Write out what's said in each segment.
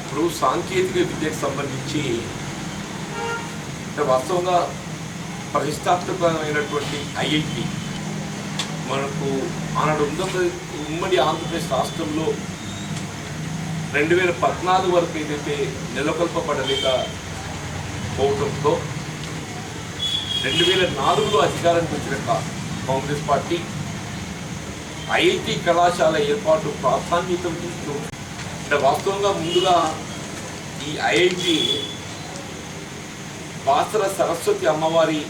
ఇప్పుడు సాంకేతిక విద్యకు సంబంధించి వాస్తవంగా ప్రతిష్టాత్మకమైనటువంటి ఐఐటి మనకు ఆనాడు ఉమ్మడి ఆంధ్రప్రదేశ్ రాష్ట్రంలో 2014 వరకు ఏదైతే నెలకొల్పబడలేకపోవడంతో 2004లో అధికారానికి వచ్చిన కాంగ్రెస్ పార్టీ ఐఐటి కళాశాల ఏర్పాటు ప్రాధాన్యత చూస్తూ అంటే వాస్తవంగా ముందుగా ఈ ఐఐటి బాసర సరస్వతి అమ్మవారి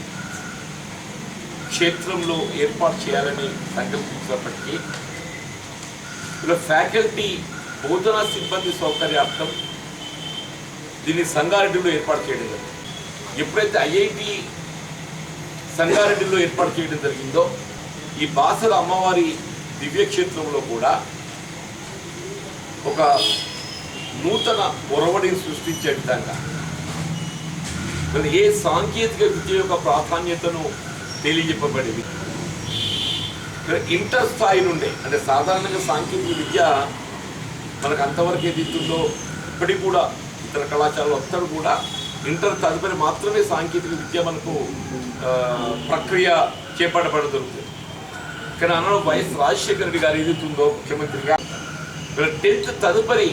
క్షేత్రంలో ఏర్పాటు చేయాలని సంకల్పించినప్పటికీ ఇలా ఫ్యాకల్టీ బోధనా సిబ్బంది సౌకర్యార్థం దీన్ని సంగారెడ్డిలో ఏర్పాటు చేయడం జరిగింది. ఎప్పుడైతే ఐఐటి సంగారెడ్డిలో ఏర్పాటు చేయడం జరిగిందో ఈ బాసర అమ్మవారి దివ్యక్షేత్రంలో కూడా ఒక నూతన ఒరవడిని సృష్టించే విధంగా ఏ సాంకేతిక విద్య యొక్క ప్రాధాన్యతను తెలియజెప్పబడింది. ఇంటర్ స్థాయి నుండే అంటే సాధారణంగా సాంకేతిక విద్య మనకు అంతవరకు ఏదైతుందో ఇప్పటికి కూడా ఇతర కళాశాలలో ఒక్కడు కూడా ఇంటర్ తదుపరి మాత్రమే సాంకేతిక విద్య మనకు ప్రక్రియ చేపట్టబడుతుంది. కానీ అన్నాడు వైఎస్ రాజశేఖర రెడ్డి గారు ఏదైతుందో ముఖ్యమంత్రిగా 10th తదుపరి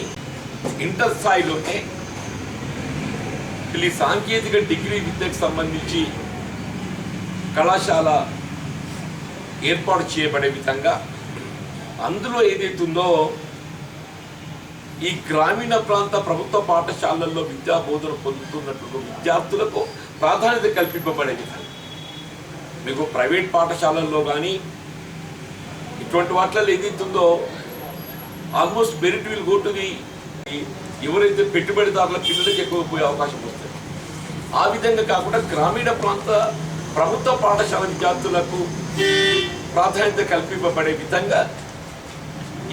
ఇంటర్ స్థాయిలోనే ఈ సాంకేతిక డిగ్రీ విద్యకు సంబంధించి కళాశాల ఏర్పాటు చేయబడే విధంగా అందులో ఏదైతుందో ఈ గ్రామీణ ప్రాంత ప్రభుత్వ పాఠశాలల్లో విద్యా బోధన పొందుతున్నటువంటి విద్యార్థులకు ప్రాధాన్యత కల్పింపబడే విధంగా మీకు ప్రైవేట్ పాఠశాలల్లో కానీ ఇటువంటి వాటిల్లో ఏదైతుందో almost merit will go to the ఎవరైతే పెట్టుబడిదారుల పిల్లలకి ఎక్కువ పోయే అవకాశం వస్తుంది. ఆ విధంగా కాకుండా గ్రామీణ ప్రాంత ప్రభుత్వ పాఠశాల విద్యార్థులకు ప్రాధాన్యత కల్పింపబడే విధంగా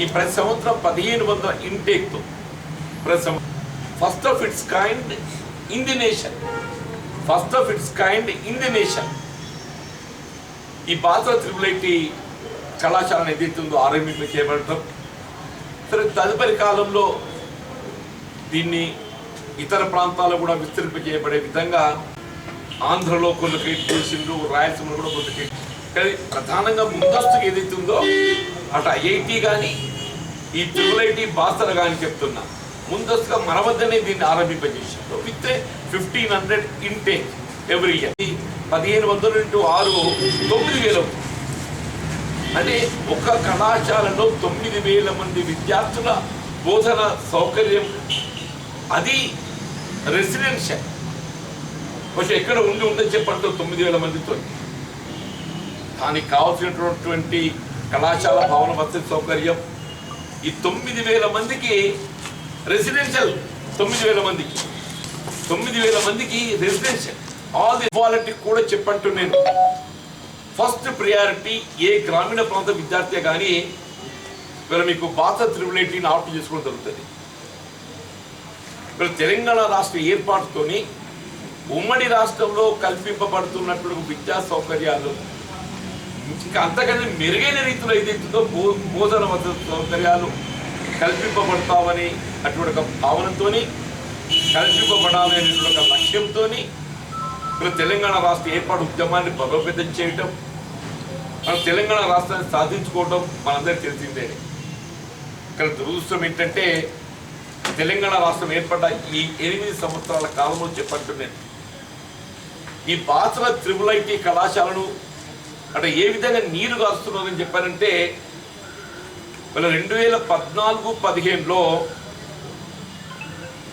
ఈ ప్రతి సంవత్సరం 1500 ఇంటేక్తో first of its kind in the nation ఈ బాసర త్రిపుల్ కళాశాలను ఏదైతుందో ఆరంభింప చేయబడటం సరే తదుపరి కాలంలో దీన్ని ఇతర ప్రాంతాల్లో కూడా విస్తరింపజేయబడే విధంగా ఆంధ్రలో కొన్ని క్రియేట్ చేసిండ్రు, రాయలసీమలో కూడా కొన్ని క్రియేట్. కానీ ప్రధానంగా ముందస్తుకు ఏదైతుందో అటు ఐఐటి కానీ ఈ త్రిపుల్ బాసర కానీ చెప్తున్నా ముందస్తుగా మన వద్దనే దీన్ని ఆరంభింపజేసిండ్రు విత్ 1500 ఇంటేక్ ఎవ్రీ ఇయర్. 1500 × 6 9,000 అంటే ఒక కళాశాలలో 9,000 మంది విద్యార్థుల బోధన సౌకర్యం. అది రెసిడెన్షియల్ కొంచెం ఎక్కడ ఉందని చెప్పండి 9,000 మందితో దానికి కావాల్సినటువంటి కళాశాల భవన వసతి సౌకర్యం ఈ 9,000 మందికి రెసిడెన్షియల్ 9,000 మందికి రెసిడెన్షియల్ ఆల్ ది క్వాలిటీ కూడా చెప్పంటూ నేను ఫస్ట్ ప్రియారిటీ ఏ గ్రామీణ ప్రాంత విద్యార్థి కానీ వీళ్ళు మీకు బాసర త్రిపుల్ ఆప్ట్ చేసుకోవడం జరుగుతుంది. వీళ్ళు తెలంగాణ రాష్ట్ర ఏర్పాటుతోని ఉమ్మడి రాష్ట్రంలో కల్పింపబడుతున్నటువంటి విద్యా సౌకర్యాలు ఇంకా అంతకన్నా మెరుగైన రీతిలో ఏదైతుందో బోధన సౌకర్యాలు కల్పింపబడతామని అటువంటి ఒక భావనతో కల్పింపబడాలనేటువంటి ఒక లక్ష్యంతో తెలంగాణ రాష్ట్ర ఏర్పాటు ఉద్యమాన్ని బలోపేతం చేయటం మన తెలంగాణ రాష్ట్రాన్ని సాధించుకోవటం మనందరికీ తెలిసిందే. ఇక్కడ దురదృష్టం ఏంటంటే తెలంగాణ రాష్ట్రం ఏర్పడ్డ ఈ 8 సంవత్సరాల కాలంలో చెప్పంటున్నాను ఈ బాసర త్రిపుల్ కళాశాలను అంటే ఏ విధంగా నీరు కాస్తున్నారని చెప్పారంటే మన 2014-15లో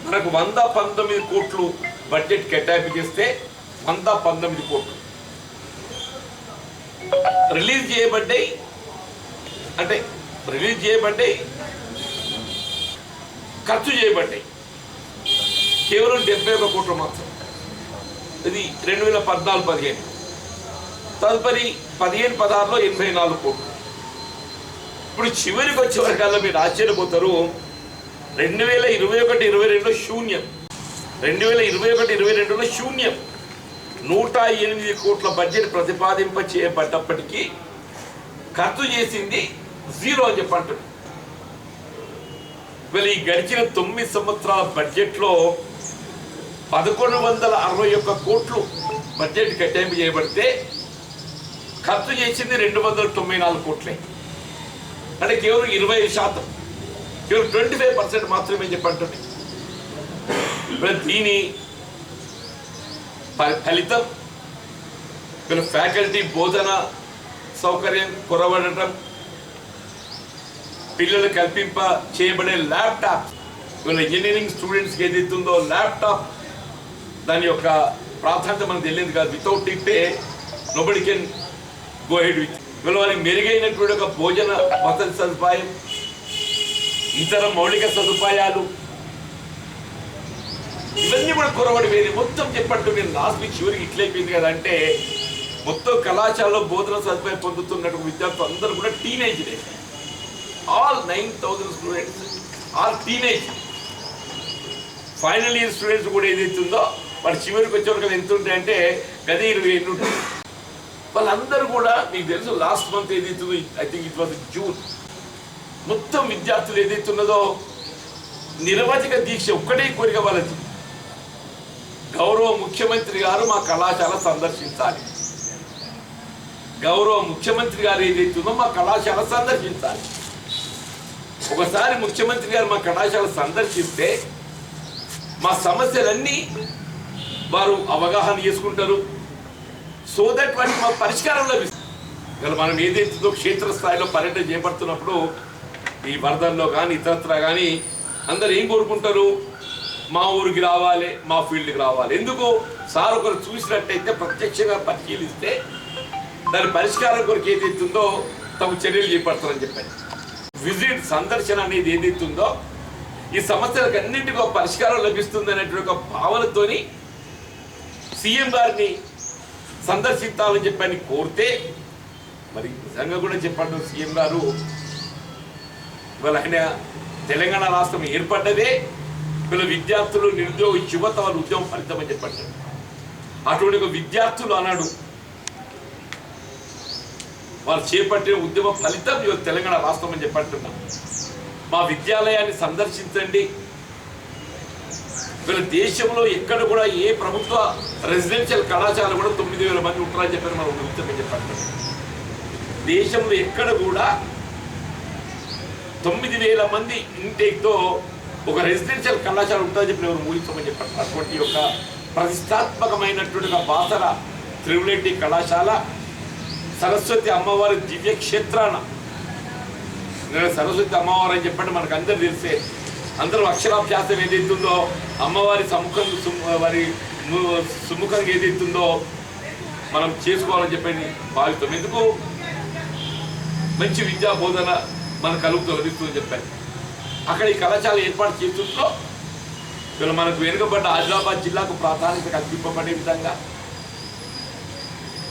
మనకు 119 కోట్లు బడ్జెట్ కేటాయింపు చేస్తే 119 కోట్లు రిలీజ్ చేయబడ్డాయి. ఖర్చు చేయబడ్డాయి కేవలం 71 కోట్లు మాత్రం. ఇది 2014-15 తదుపరి 15-16లో 84 కోట్లు. ఇప్పుడు చివరికి వచ్చే వరకల్లా మీరు ఆశ్చర్యపోతారు 2021-22లో శూన్యం. 2021-22లో శూన్యం. 108 కోట్ల బడ్జెట్ ప్రతిపాదింప చేయబడ్డప్పటికీ ఖర్చు చేసింది 0 అని చెప్పంటారు. వీళ్ళు ఈ గడిచిన 9 సంవత్సరాల బడ్జెట్లో 1161 కోట్లు బడ్జెట్ కేటాయింపు చేయబడితే ఖర్చు చేసింది 294 కోట్లే. అంటే కేవలం 20%, కేవలం 25% మాత్రమే చెప్పంటుంది. దీని ఫలితం వీళ్ళ ఫ్యాకల్టీ బోధన సౌకర్యం కొరవడటం, పిల్లలు కల్పింప చేయబడే ల్యాప్టాప్, వీళ్ళ ఇంజనీరింగ్ స్టూడెంట్స్కి ఏదైతుందో ల్యాప్టాప్ దాని యొక్క ప్రాధాన్యత మనకు తెలియదు కాదు. వితౌట్ ఇట్టే nobody can go head with. వీళ్ళ వారికి మెరుగైనటువంటి ఒక భోజన వసతి సదుపాయం, ఇతర మౌలిక సదుపాయాలు ఇవన్నీ కూడా కొరవడి వేరే మొత్తం చెప్పట్టు నేను లాస్ట్ వీక్ చివరికి ఇట్లయిపోయింది కదా అంటే మొత్తం కళాశాలలో బోధన సదుపాయం పొందుతున్నటువంటి విద్యార్థులు అందరూ కూడా టీనేజ్లే. All 9,000 students all teenage. Final year students కూడా ఏదైతుందో వాడు చివరికి వచ్చేవరకు ఎంత ఉంటాయంటే గది 20 ఉంటుంది. వాళ్ళందరూ కూడా మీకు తెలుసు లాస్ట్ మంత్ ఏదైతుందో I think it was June, మొత్తం విద్యార్థులు ఏదైతున్నదో నిరవధిక దీక్ష ఒక్కటే కోరిక వాళ్ళది. గౌరవ ముఖ్యమంత్రి గారు మా కళాశాల సందర్శించాలి, గౌరవ ముఖ్యమంత్రి గారు ఏదైతుందో మా కళాశాల సందర్శించాలి. ఒకసారి ముఖ్యమంత్రి గారు మా కళాశాల సందర్శిస్తే మా సమస్యలన్నీ వారు అవగాహన చేసుకుంటారు. సో దట్ వాటికి మాకు పరిష్కారం లభిస్తుంది. ఇలా మనం ఏదైతుందో క్షేత్రస్థాయిలో పర్యటన చేపడుతున్నప్పుడు ఈ వరదల్లో కానీ ఇతరత్ర కానీ అందరు ఏం కోరుకుంటారు, మా ఊరికి రావాలి, మా ఫీల్డ్కి రావాలి. ఎందుకు సార్ ఒకరు చూసినట్టయితే ప్రత్యక్షంగా పరిశీలిస్తే దాని పరిష్కారం కొరకు ఏదైతుందో తమ చర్యలు చేపడతారని చెప్పారు. విజిట్ సందర్శన అనేది ఏదైతుందో ఈ సమస్యలకు అన్నింటికీ పరిష్కారం లభిస్తుంది అనేటువంటి ఒక భావనతోని సీఎం గారిని సందర్శించాలని చెప్పని కోరితే మరి నిజంగా కూడా చెప్పండి సీఎం గారు ఇవాళ ఆయన తెలంగాణ రాష్ట్రం ఏర్పడ్డదే వీళ్ళ విద్యార్థులు నిరుద్యోగ యువత వాళ్ళ ఉద్యమం ఫలితం అని చెప్పండి. అటువంటి ఒక విద్యార్థులు అన్నాడు వారు చేపట్టిన ఉద్యమ ఫలితం ఇవాళ తెలంగాణ రాష్ట్రం అని చెప్పంటున్నాం. మా విద్యాలయాన్ని సందర్శించండి. వీళ్ళ దేశంలో ఎక్కడ కూడా ఏ ప్రభుత్వ రెసిడెన్షియల్ కళాశాల కూడా 9,000 మంది ఉంటారని చెప్పారు. మనం ఉద్యమం చెప్పండి. దేశంలో ఎక్కడ కూడా 9,000 మంది ఇంటేక్తో ఒక రెసిడెన్షియల్ కళాశాల ఉంటుందని చెప్పి ఎవరు ఊహించమని చెప్పారు. అటువంటి యొక్క ప్రతిష్టాత్మకమైనటువంటి ఒక బాసర త్రిపులేటి కళాశాల సరస్వతి అమ్మవారి దివ్య క్షేత్రాన సరస్వతి అమ్మవారు అని చెప్పండి మనకు అందరూ తెలిసే అందరూ అక్షరాభ్యాసం ఏదైతుందో అమ్మవారి వారి సుముఖంగా ఏదైతుందో మనం చేసుకోవాలని చెప్పని భావిస్తాం. ఎందుకు మంచి విద్యా బోధన మనకు కలుగుతూ లభిస్తుందని చెప్పారు. అక్కడ ఈ కళాశాల ఏర్పాటు చేస్తుందో వీళ్ళు మనకు వెనుకబడ్డ ఆదిలాబాద్ జిల్లాకు ప్రాధాన్యత కల్పింపబడే విధంగా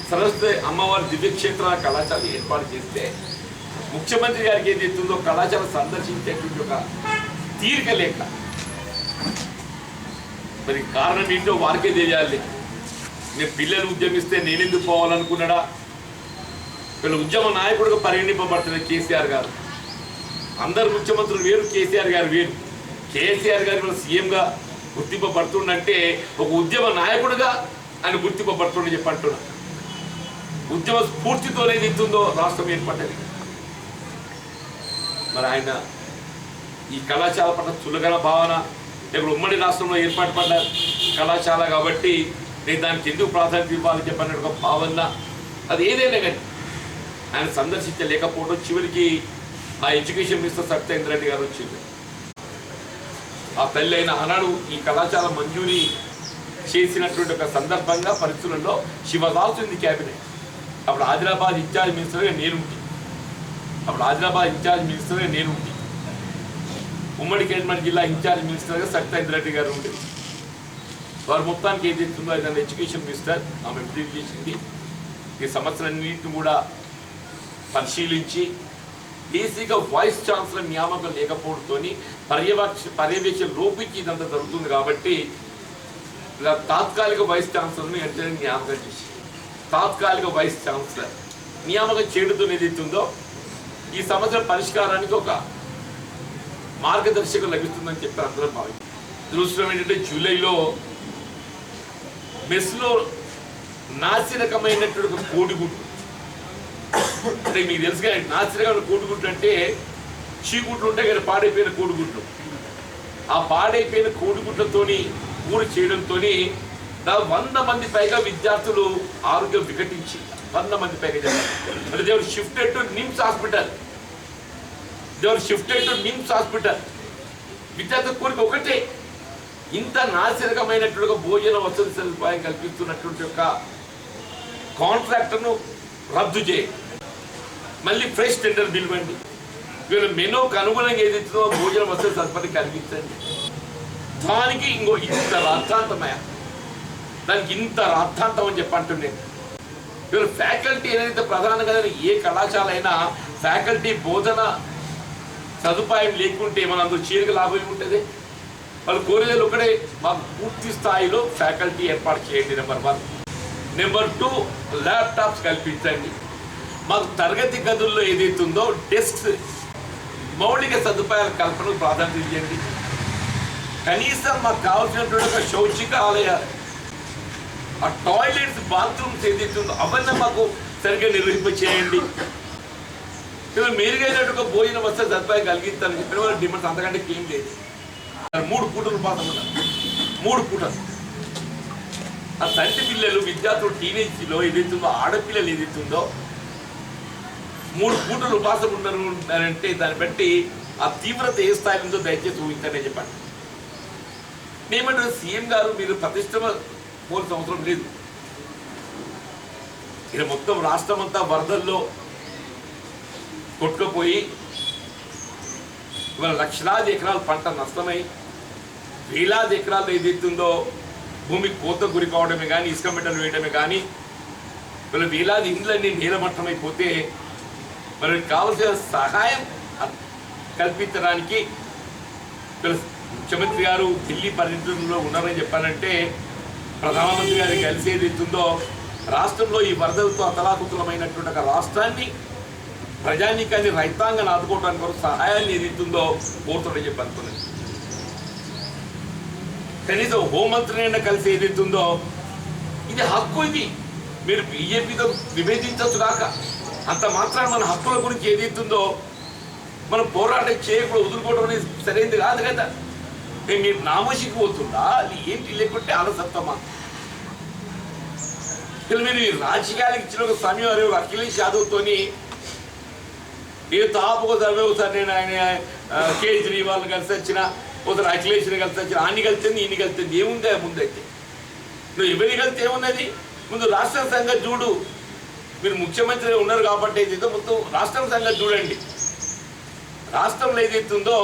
సరస్వతి అమ్మవారి దివ్యక్షేత్ర కళాశాల ఏర్పాటు చేస్తే ముఖ్యమంత్రి గారికి ఏదైతుందో కళాశాల సందర్శించేటువంటి ఒక తీరిక లేక మరి కారణం ఏంటో వారికే తెలియాలి. నేను పిల్లలు ఉద్యమిస్తే నేనెందుకు పోవాలనుకున్నాడా? వీళ్ళ ఉద్యమ నాయకుడిగా పరిగణింపబడుతుంది కేసీఆర్ గారు. అందరు ముఖ్యమంత్రులు వేరు, కేసీఆర్ గారు వేరు. కేసీఆర్ గారు వీళ్ళ సీఎంగా గుర్తింపబడుతుండంటే ఒక ఉద్యమ నాయకుడిగా ఆయన గుర్తింపబడుతుండని చెప్పి అంటున్నా. ఉద్యమ స్ఫూర్తితోనే ఎత్తుందో రాష్ట్రం ఏర్పడ్డది. మరి ఆయన ఈ కళాశాల పట్ల చులకన భావన ఇప్పుడు ఉమ్మడి రాష్ట్రంలో ఏర్పాటు పడ్డ కళాశాల కాబట్టి నేను దానికి ఎందుకు ప్రాధాన్యత ఇవ్వాలని చెప్పిన ఒక భావన అది ఏదైనా కానీ ఆయన సందర్శించలేకపోవడం చివరికి ఆ ఎడ్యుకేషన్ మినిస్టర్ సత్యేంద్ర రెడ్డి గారు వచ్చింది. ఆ తల్లి అయిన ఆనాడు ఈ కళాశాల మంజూరీ చేసినటువంటి ఒక సందర్భంగా పరిస్థితులలో శివదాసు ఉంది క్యాబినెట్. అప్పుడు ఆదిలాబాద్ ఇన్ఛార్జ్ మినిస్టర్గా నేనుంటి ఉమ్మడి కేంద్ర జిల్లా ఇన్ఛార్జ్ మినిస్టర్గా సత్యేంద్ర రెడ్డి గారు ఉండేది. వారు మొత్తానికి ఏదైతుందో ఏదైనా ఎడ్యుకేషన్ మినిస్టర్ ఆమె ఎంపీలు చేసింది. ఈ సమస్యలన్నింటినీ కూడా పరిశీలించి బేసిక్గా వైస్ ఛాన్సలర్ నియామకం లేకపోవడంతో పర్యవేక్షణ లోపించి ఇదంతా జరుగుతుంది. కాబట్టి ఇలా తాత్కాలిక వైస్ ఛాన్సలర్ని వెంటనే నియామకం చేసి తాత్కాలిక వైస్ ఛాన్సలర్ నియామకం చేయడంతో ఏదైతుందో ఈ సమస్య పరిష్కారానికి ఒక మార్గదర్శకం లభిస్తుందని చెప్పి అందరం భావించారు. దురదృష్టం ఏంటంటే జూలైలో మెస్లో నాసిరకమైనటువంటి ఒక కోడిగుడ్డు, అంటే మీకు తెలుసుగా నాసిరకమైన కోడిగుడ్డు అంటే చీగుడ్లు ఉంటాయి కదా, పాడైపోయిన కోడిగుడ్లు. ఆ పాడైపోయిన కోడిగుడ్లతోని కూర చేయడంతో 100 మంది పైగా విద్యార్థులు ఆరోగ్యం వికటించి 100 మంది పైగా అంటే దేవర్ షిఫ్టెడ్ టు నిమ్స్ హాస్పిటల్. విద్యార్థుల కోరిక ఒకటే, ఇంత నాసిరకమైనటువంటి భోజన వసతి సదుపాయం కల్పిస్తున్నటువంటి ఒక కాంట్రాక్టర్ను రద్దు చేయండి, మళ్ళీ ఫ్రెష్ టెండర్ పిలవండి. వీళ్ళ మెనూకు అనుగుణంగా ఏదైతుందో భోజన వసతి సదుపాయం కల్పించండి. దానికి ఇంత రాద్ధాంతమయ్యా, దానికి ఇంత రాద్ధాంతం అని చెప్పంటున్నాను. వీళ్ళ ఫ్యాకల్టీ ఏదైతే ప్రధానంగా ఏ కళాశాల అయినా ఫ్యాకల్టీ బోధన సదుపాయం లేకుంటే మన అందులో చీరక లాభం ఉంటుంది. వాళ్ళు కోరేది ఒకటే, మాకు పూర్తి స్థాయిలో ఫ్యాకల్టీ ఏర్పాటు చేయండి. నెంబర్ 1. నెంబర్ 2, ల్యాప్టాప్స్ కల్పించండి. మాకు తరగతి గదుల్లో ఏదైతుందో డెస్క్స్ మౌలిక సదుపాయాల కల్పనకు ప్రాధాన్యత ఇవ్వండి. కనీసం మాకు కావాల్సినటువంటి ఒక శౌచికాలయాలు, ఆ టాయిలెట్స్, బాత్రూమ్స్ ఏదైతుందో అవన్నీ మాకు సరిగ్గా నిర్వహింపచేయండి. ఇలా మెరుగైనటువంటి భోజన వసతి సదుపాయం కలిగిస్తానని చెప్పిన వాళ్ళ డిమాండ్స్ అంతకంటే ఏం లేదు. 3 పూటలు పాతం ఉన్నారు, 3 పూటలు. ఆ తండ్రి పిల్లలు విద్యార్థులు టీనేజ్లో ఏదైతుందో ఆడపిల్లలు ఏదైతుందో 3 పూటలు ఉపాసం ఉన్నారంటే దాన్ని బట్టి ఆ తీవ్రత ఏ స్థాయి ఉందో దయచేసి ఊహించండి చెప్పండి. నేమంటారు, సీఎం గారు మీరు ప్రతిష్టమ పోల్సిన అవసరం లేదు. ఇక్కడ మొత్తం రాష్ట్రం అంతా వరదల్లో కొట్టుకుపోయి ఇవాళ లక్షలాది ఎకరాల పంట నష్టమై వేలాది ఎకరాలు ఏదైతుందో భూమి కోత గురి కావడమే కానీ, ఇసుక మెట్టలు వేయడమే కానీ, వీళ్ళ వేలాది ఇండ్లన్నీ నీలమట్టమైపోతే మరి కావలసిన సహాయం కల్పించడానికి ముఖ్యమంత్రి గారు ఢిల్లీ పర్యటనలో ఉన్నారని చెప్పాలంటే ప్రధానమంత్రి గారికి కలిసి ఏదైతుందో రాష్ట్రంలో ఈ వరదలతో అతలాకుతలమైనటువంటి ఒక రాష్ట్రాన్ని, ప్రజానీకాన్ని, రైతాంగాన్ని ఆదుకోవడానికి వరకు సహాయాన్ని ఏదైతుందో కోరుతాడని చెప్పి అనుకున్నది. కనీసం హోంమంత్రినైనా కలిసి ఏదైతుందో ఇది హక్కు, ఇది మీరు బీజేపీతో విభేదించవచ్చు కాక, అంత మాత్రాన మన హక్కుల గురించి ఏదైతుందో మనం పోరాటం చేయకుండా వదులుకోవడం అనేది సరైనది కాదు కదా. మీరు నామోషికి పోతుందా అది ఏంటి, లేకుంటే అలసత్వమా? మీరు ఈ రాజకీయాలకు ఇచ్చిన ఒక సమయం అఖిలేష్ యాదవ్తోని ఏ తాపకోసారి ఒకసారి నేను ఆయన కేజ్రీవాల్ని కలిసి వచ్చిన, ఒకసారి అఖిలేష్ని కలిసి వచ్చిన, అన్ని కలిసింది ఇన్ని కలిసింది ఏముంది ముందైతే? నువ్వు ఎవరిని కలిసి ఏమున్నది? ముందు రాష్ట్ర సంగతి చూడు. మీరు ముఖ్యమంత్రి ఉన్నారు కాబట్టి ఏదైతే మొత్తం రాష్ట్రం సంగతి చూడండి. రాష్ట్రంలో ఏదైతుందో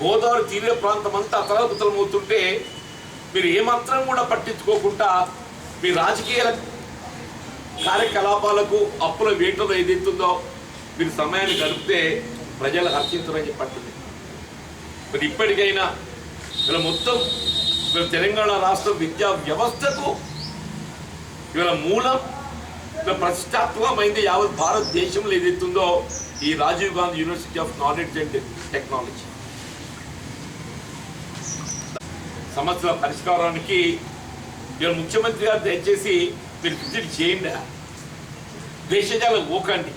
గోదావరి తీర ప్రాంతం అంతా అతలాకుతలమవుతుంటే మీరు ఏమాత్రం కూడా పట్టించుకోకుండా మీ రాజకీయ కార్యకలాపాలకు అప్పుల వేటలో ఏదైతుందో మీరు సమయాన్ని గడిపితే ప్రజలు హర్షించరని చెప్పండి. మరి ఇప్పటికైనా ఇలా మొత్తం తెలంగాణ రాష్ట్ర విద్యా వ్యవస్థకు ఇవాళ మూలం ప్రతిష్టాత్మకమైంది యావత్ భారతదేశంలో ఏదైతుందో ఈ Rajiv Gandhi university of knowledge and technology. సమస్యల పరిష్కారానికి ఇవాళ ముఖ్యమంత్రి గారు దయచేసి మీరు విజిట్ చేయండి, దేశజాల ఓకండి.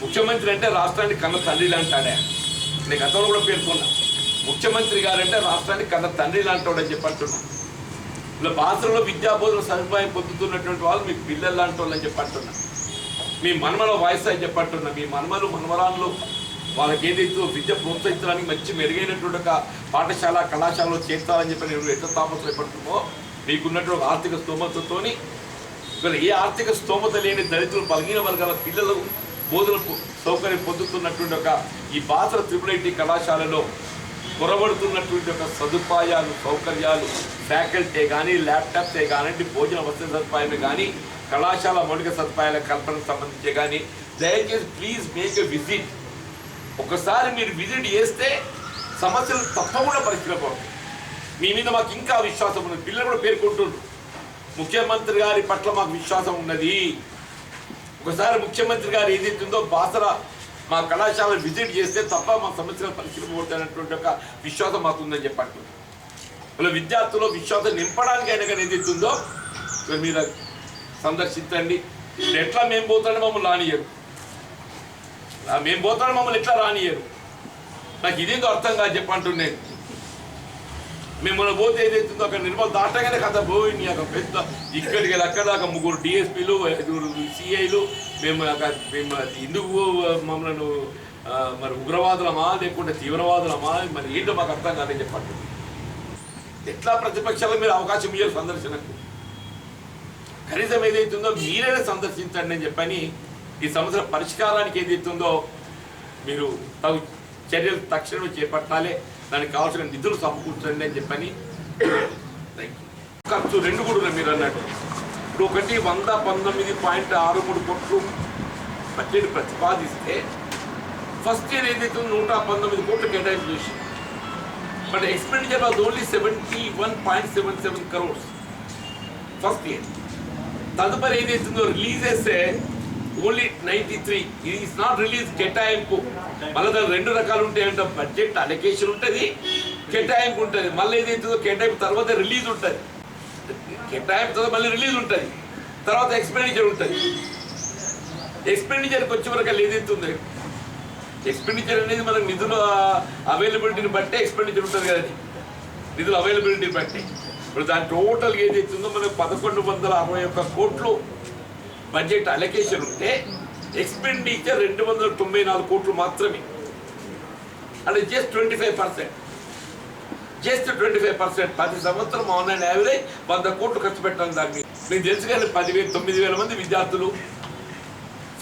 ముఖ్యమంత్రి అంటే రాష్ట్రానికి కన్న తండ్రి లాంటాడే. నేను గతంలో కూడా పేర్కొన్నా, ముఖ్యమంత్రి గారంటే రాష్ట్రానికి కన్న తండ్రి లాంటాడని చెప్పంటున్నా. ఇలా బాసరలో విద్యాబోధన సదుపాయం పొందుతున్నటువంటి వాళ్ళు మీకు పిల్లలు లాంటి వాళ్ళని చెప్పంటున్నా. మీ మనమల వాయిస్ అని చెప్పంటున్నా. మీ మనమలు మనవరాళ్ళు వాళ్ళకి ఏదైతే విద్య ప్రోత్సహించడానికి మంచి మెరుగైనటువంటి ఒక పాఠశాల కళాశాలలో చేర్చాలని చెప్పి నేను ఎట్లా తాపత్రయపడుతున్నామో మీకున్నటువంటి ఆర్థిక స్తోమతతోని ఇవాళ ఏ ఆర్థిక స్తోమత లేని దళితులు బలహీన వర్గాల పిల్లలు బోధన సౌకర్యం పొందుతున్నటువంటి ఒక ఈ బాసర IIIT కళాశాలలో కొరబడుతున్నటువంటి ఒక సదుపాయాలు, సౌకర్యాలు, ఫ్యాకల్టీ కానీ, ల్యాప్టాప్సే కానివ్వండి, భోజన వసతి సదుపాయమే కానీ, కళాశాల మౌలిక సదుపాయాల కల్పనకు సంబంధించి కానీ దయచేసి ప్లీజ్ మేక్ ఎ విజిట్. ఒకసారి మీరు విజిట్ చేస్తే సమస్యలు తప్పకుండా పరిష్కరించబడతాయి. మీ మీద మాకు ఇంకా విశ్వాసం ఉన్నది. పిల్లలు కూడా పేర్కొంటున్నారు, ముఖ్యమంత్రి గారి పట్ల మాకు విశ్వాసం ఉన్నది. ఒకసారి ముఖ్యమంత్రి గారు ఏదైతుందో బాసర మా కళాశాల విజిట్ చేస్తే తప్ప మా సమస్యలు పరిష్కరించబడతాయనేటువంటి ఒక విశ్వాసం మాకు ఉందని చెప్పండి. ఇలా విద్యార్థుల్లో విశ్వాసం నింపడానికి అయినా కానీ ఏదైతుందో మీరు సందర్శించండి. ఎట్లా మేము పోతాడో మమ్మల్ని రానియరు, మేము పోతాడో మమ్మల్ని ఎట్లా రానియరు, నాకు ఇదేందో అర్థం కాదు చెప్పంటున్నాను. మేము మన పోతే ఏదైతుందో అక్కడ నిర్మల్ దాటగానే కథ పోయింది. అక్కడ పెద్ద ఇక్కడికి అక్కడ దాకా 3 DSPలు 5 CIలు మేము ఎందుకు మమ్మల్ని మరి ఉగ్రవాదులమా లేకుంటే తీవ్రవాదులమా మరి ఏంటో మాకు అర్థం కాదని చెప్పండి. ఎట్లా ప్రతిపక్షాలు మీరు అవకాశం ఇయ్యారు సందర్శనకు? కనీసం ఏదైతుందో మీరైనా సందర్శించండి అని చెప్పని ఈ సమస్యల పరిష్కారానికి ఏదైతుందో మీరు తగు చర్యలు తక్షణమే చేపట్టాలి, దానికి కావాల్సిన నిధులు సమకూర్చండి అని చెప్పని. ఖర్చు 2 కూడా మీరు అన్నట్టు. ఇప్పుడు ఒకటి 119.63 కోట్లు బడ్జెట్ ప్రతిపాదిస్తే ఫస్ట్ ఇయర్ ఏదైతే 119 కోట్లు కేటాయింపు చేసి, but expenditure was only 71.77 crores first year. తదుపరి ఏదైతుందో రిలీజ్ చేస్తే ఓన్లీ 93. ఇది ఇస్ నాట్ రిలీజ్, కేటాయింపు. మళ్ళీ దాని 2 రకాలు ఉంటాయంట, బడ్జెట్ అలొకేషన్ ఉంటుంది, కేటాయింపు ఉంటుంది. మళ్ళీ ఏదైతుందో కేటాయింపు తర్వాత రిలీజ్ ఉంటుంది, కేటాయింపు తర్వాత మళ్ళీ రిలీజ్ ఉంటుంది, తర్వాత ఎక్స్పెండిచర్ ఉంటుంది. ఎక్స్పెండిచర్కి వచ్చే వరకు ఏదైతుందో ఎక్స్పెండిచర్ అనేది మనకు నిధుల అవైలబిలిటీని బట్టే ఎక్స్పెండిచర్ ఉంటుంది కదండి, నిధుల అవైలబిలిటీని బట్టి. ఇప్పుడు దాని టోటల్ ఏదైతుందో మనకు 1161 కోట్లు బడ్జెట్ అలొకేషన్ ఉంటే ఎక్స్పెండిచర్ 294 కోట్లు మాత్రమే. అంటే జస్ట్ 25%, జస్ట్ 25%. 10 సంవత్సరం ఆన్లైన్ యావరేజ్ 100 కోట్లు ఖర్చు పెట్టాలి దాని మీద. మీకు తెలుసు కానీ 9,000 మంది విద్యార్థులు,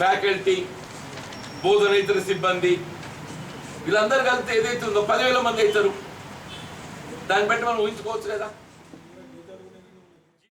ఫ్యాకల్టీ, బోధనేతర సిబ్బంది వీళ్ళందరూ కలిస్తే ఏదైతుందో 10,000 మంది అవుతారు. దాన్ని బట్టి మనం ఊహించుకోవచ్చు కదా.